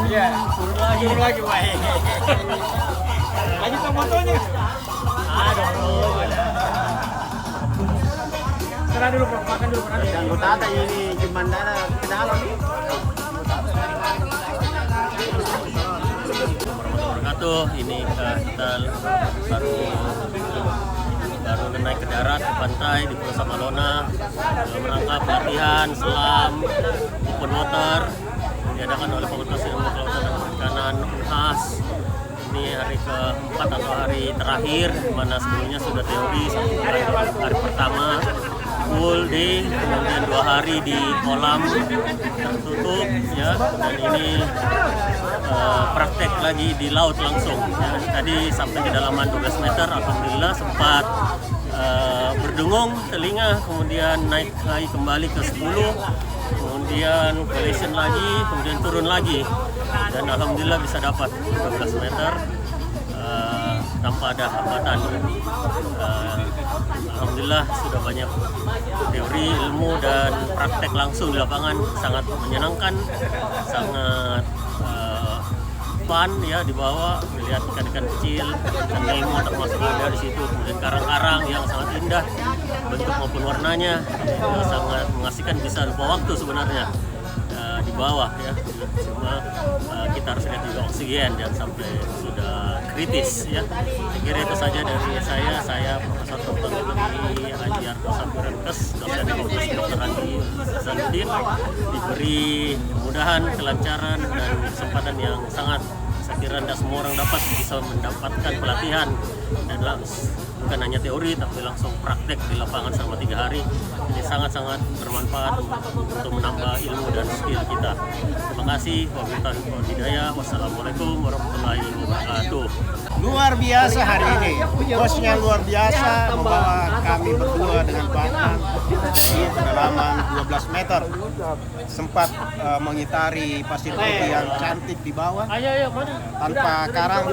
Iya, turun lagi, baik. Lanjut ke fotonya. Ada foto. Serah dulu, Bro. Makan dulu nanti. Dan Tata ini cuma darah ke dalam. Wabarakatuh. Ini kita baru naik ke darat ke pantai di Pulau Samalona dalam rangka pelatihan selam open water diadakan oleh Fakultas Ilmu Kelautan dan Perikanan UNHAS. Ini hari keempat atau hari terakhir, mana sebelumnya sudah teori hari pertama full day, kemudian 2 hari di kolam tertutup ya, dan ini praktek lagi di laut langsung ya. Tadi sampai kedalaman 12 meter, alhamdulillah sempat berdengung telinga, kemudian naik lagi kembali ke 10, kemudian collision lagi, kemudian turun lagi, dan alhamdulillah bisa dapat 12 meter tanpa ada hambatan. Alhamdulillah sudah banyak teori, ilmu, dan praktek langsung di lapangan, sangat menyenangkan, sangat fun ya, dibawa melihat ikan-ikan kecil, ikan nemo termasuk ada di situ, kemudian karang-karang yang sangat indah bentuk maupun warnanya, sangat mengasihkan, bisa lupa waktu sebenarnya di bawah ya. Cuma kita harus lihat juga oksigen dan sampai sudah kritis ya. Saya kira itu saja dari saya Profesor Dr. Haji Arto Sapirenkes, dosen di Fakultas Kedokteran di Hasanuddin, diberi kemudahan, kelancaran, dan kesempatan yang sangat saya kira tidak semua orang dapat, bisa mendapatkan pelatihan dan bukan hanya teori tapi langsung praktek di lapangan selama 3 hari. Ini sangat-sangat bermanfaat untuk menambah ilmu dan skill kita. Terima kasih. Wabillahi hidayah. Wassalamualaikum warahmatullahi wabarakatuh. Luar biasa hari ini, bosnya luar biasa, membawa kami berdua dengan Batman di kedalaman 12 meter, sempat mengitari pasir putih yang cantik di bawah tanpa karang.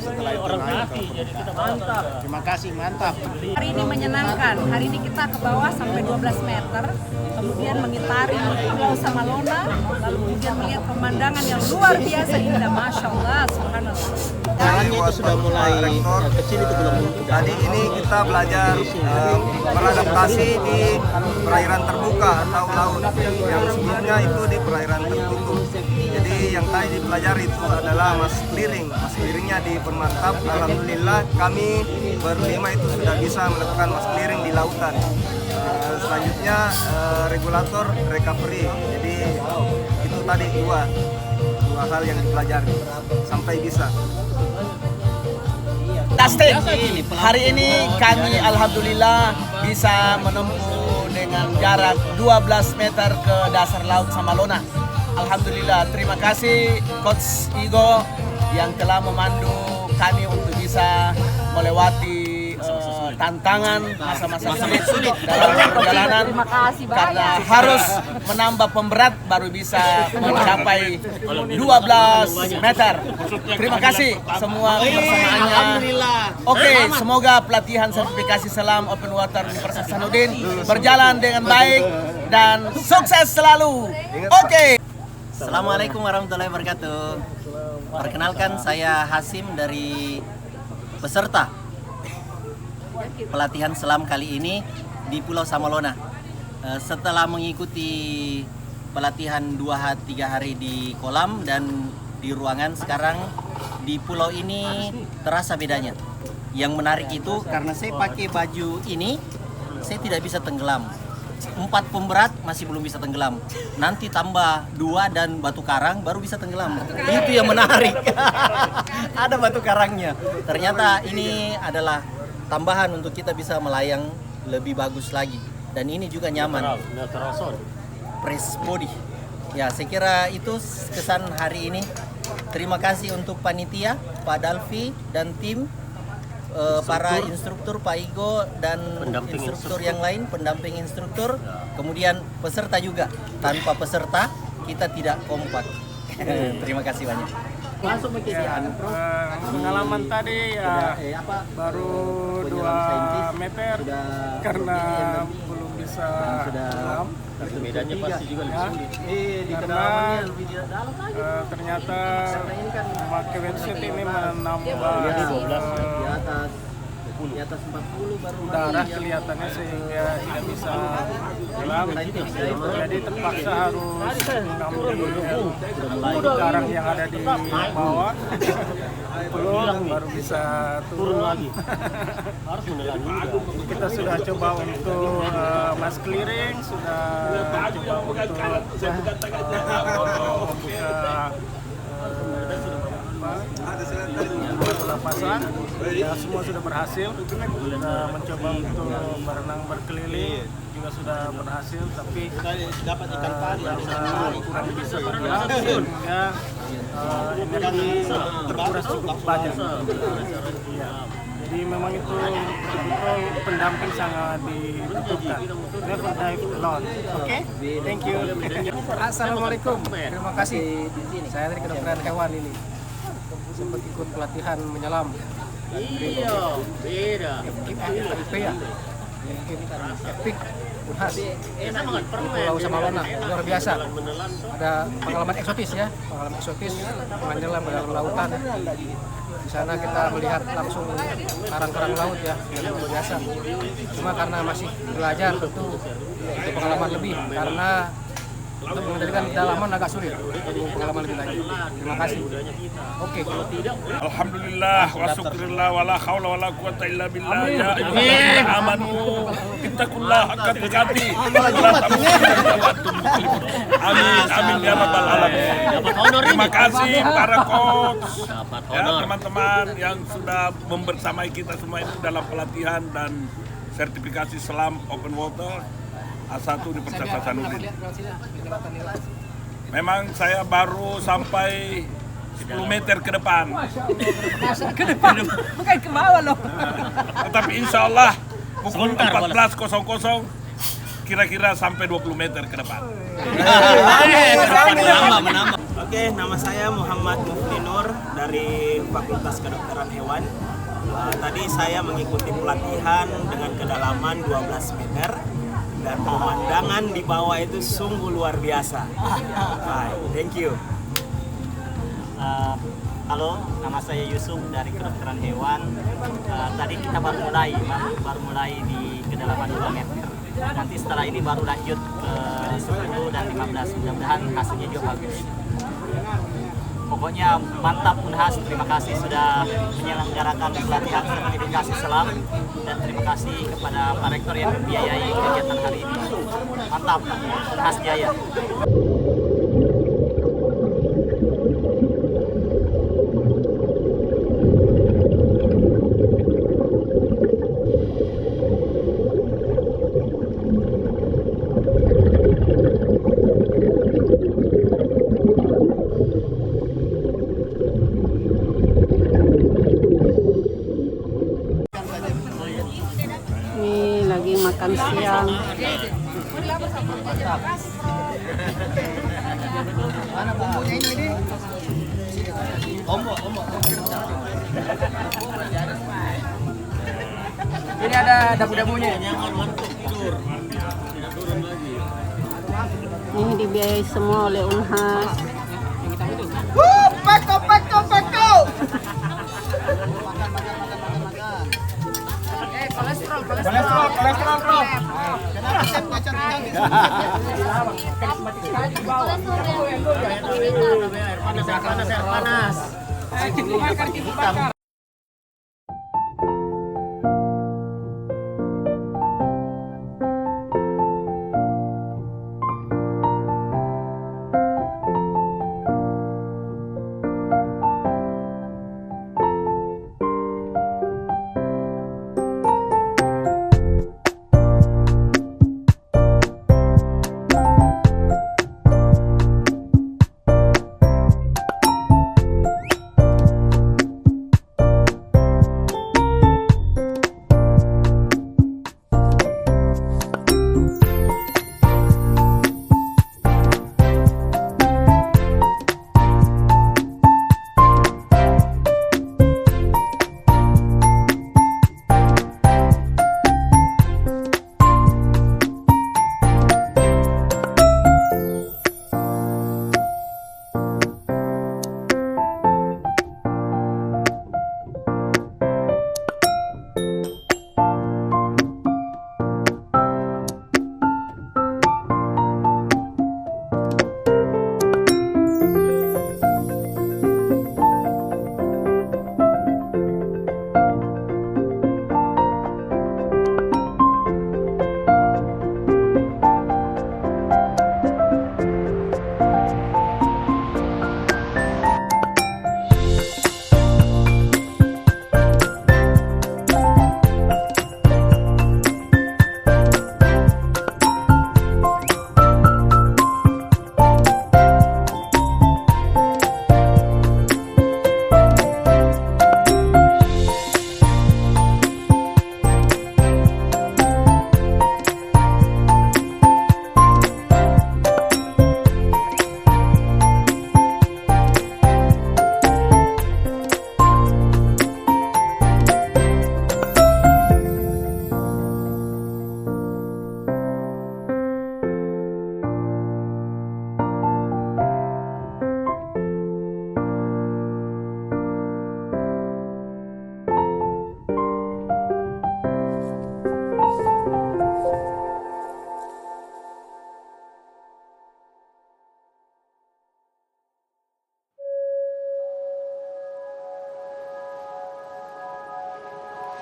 Setelah itu naik ke permukaan. Terima kasih, mantap. Hari ini menyenangkan, hari ini kita ke bawah sampai 12 meter, kemudian mengitari Pulau Samalona, lalu kemudian melihat pemandangan yang luar biasa indah, Masya Allah, subhanallah. Jalannya itu sudah mulai kecil, itu belum. Tadi ini kita belajar beradaptasi di perairan terbuka atau laut, yang sebelumnya itu di perairan tertutup. Jadi yang tadi dipelajari itu adalah mas clearing. Mas clearingnya dipermantap. Alhamdulillah kami berlima itu sudah bisa melakukan mas clearing di lautan. Selanjutnya regulator recovery. Jadi itu tadi dua hal yang dipelajari sampai bisa. Fantastik. Hari ini kami alhamdulillah bisa menempuh dengan jarak 12 meter ke dasar laut Samalona. Alhamdulillah, terima kasih Coach Igo yang telah memandu kami untuk bisa melewati tantangan masa-masa sulit dalam perjalanan, karena harus menambah pemberat baru bisa mencapai 12 meter. Terima kasih semua kebersamaannya. Oke, semoga pelatihan sertifikasi selam open water Universitas Hasanuddin berjalan dengan baik dan sukses selalu. Oke. Assalamualaikum warahmatullahi wabarakatuh. Perkenalkan, saya Hasim dari peserta pelatihan selam kali ini di Pulau Samalona. Setelah mengikuti pelatihan 2-3 hari di kolam dan di ruangan, sekarang di pulau ini terasa bedanya. Yang menarik itu karena saya pakai baju ini, saya tidak bisa tenggelam. 4 pemberat masih belum bisa tenggelam. Nanti tambah 2 dan batu karang baru bisa tenggelam. Itu yang menarik. Ada batu karangnya. Ternyata ini adalah tambahan untuk kita bisa melayang lebih bagus lagi. Dan ini juga nyaman. Press body. Ya, saya kira itu kesan hari ini. Terima kasih untuk panitia, Pak Dalfi dan tim, para instruktur, Pak Igo dan instruktur yang lain, pendamping instruktur, kemudian peserta juga. Tanpa peserta kita tidak kompak. Terima kasih banyak. Langsung pengalaman tadi ya baru 2 meter karena belum bisa selam. Bedanya pasti juga lebih sulit. Karena ternyata memakai wetsuit ini menambah darah kelihatannya sehingga tidak bisa jelam, jadi terpaksa harus mengambil karang yang ada di bawah belum baru bisa turun lagi. Kita sudah coba untuk mass clearing, sudah coba untuk pelepasan, ya semua sudah berhasil. Kita mencoba untuk berenang berkeliling juga sudah berhasil, tapi dapat ikan pari kurang bisa bergerak sehingga energi terkuras cukup banyak. Ya. Jadi memang itu pendamping sangat dibutuhkan. Never dive alone. Oke, thank you. Assalamualaikum. Terima kasih. Saya dari kedokteran hewan ini. Sempat ikut pelatihan menyelam. Iya, beda. FIP ya. Epic Unhas di Pulau Samalona, luar biasa. Ada pengalaman eksotis ya, menyelam ke dalam lautan. Di sana kita melihat langsung karang-karang laut ya, yang luar biasa. Cuma karena masih belajar tentu itu pengalaman lebih, karena untuk mengendalikan kedalaman agak sulit. Perlu pengalaman lebih lagi. Terima kasih. Oke. Alhamdulillah wa syukurillah wa la haula wa la quwata illa billah. Ya amanu ittaqullah haqqa tuqatih. Amin amin ya rabbal alamin. Terima kasih para coach, ya teman-teman yang sudah membersamai kita semua itu dalam pelatihan dan sertifikasi selam open water A1 di Universitas Hasanuddin. Memang saya baru sampai 10 meter ke depan. Ke depan, bukan ke bawah loh. Tetapi insya Allah pukul 14.00 kira-kira sampai 20 meter ke depan. Oke, nama saya Muhammad Mufti Nur dari Fakultas Kedokteran Hewan. Tadi saya mengikuti pelatihan dengan kedalaman 12 meter. Dan pemandangan di bawah itu sungguh luar biasa. Thank you. Halo, nama saya Yusuf dari Kedokteran Hewan. Tadi kita baru mulai di kedalaman 2 meter. Nanti setelah ini baru lanjut ke 10 dan 15. Mudah-mudahan hasilnya juga bagus. Pokoknya mantap Unhas, terima kasih sudah menyelenggarakan pelatihan sertifikasi selam, dan terima kasih kepada Pak Rektor yang membiayai kegiatan hari ini. Mantap, Unhas Jaya. Ini lagi makan siang. Mana bumbunya ini? Ombok. Ini ada dabu-dabunya. Ini dibiayai semua oleh Unhas. Peko. Kolesterol, bro. Kenapa chefnya cantik-cantik? Panas.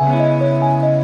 Thank you.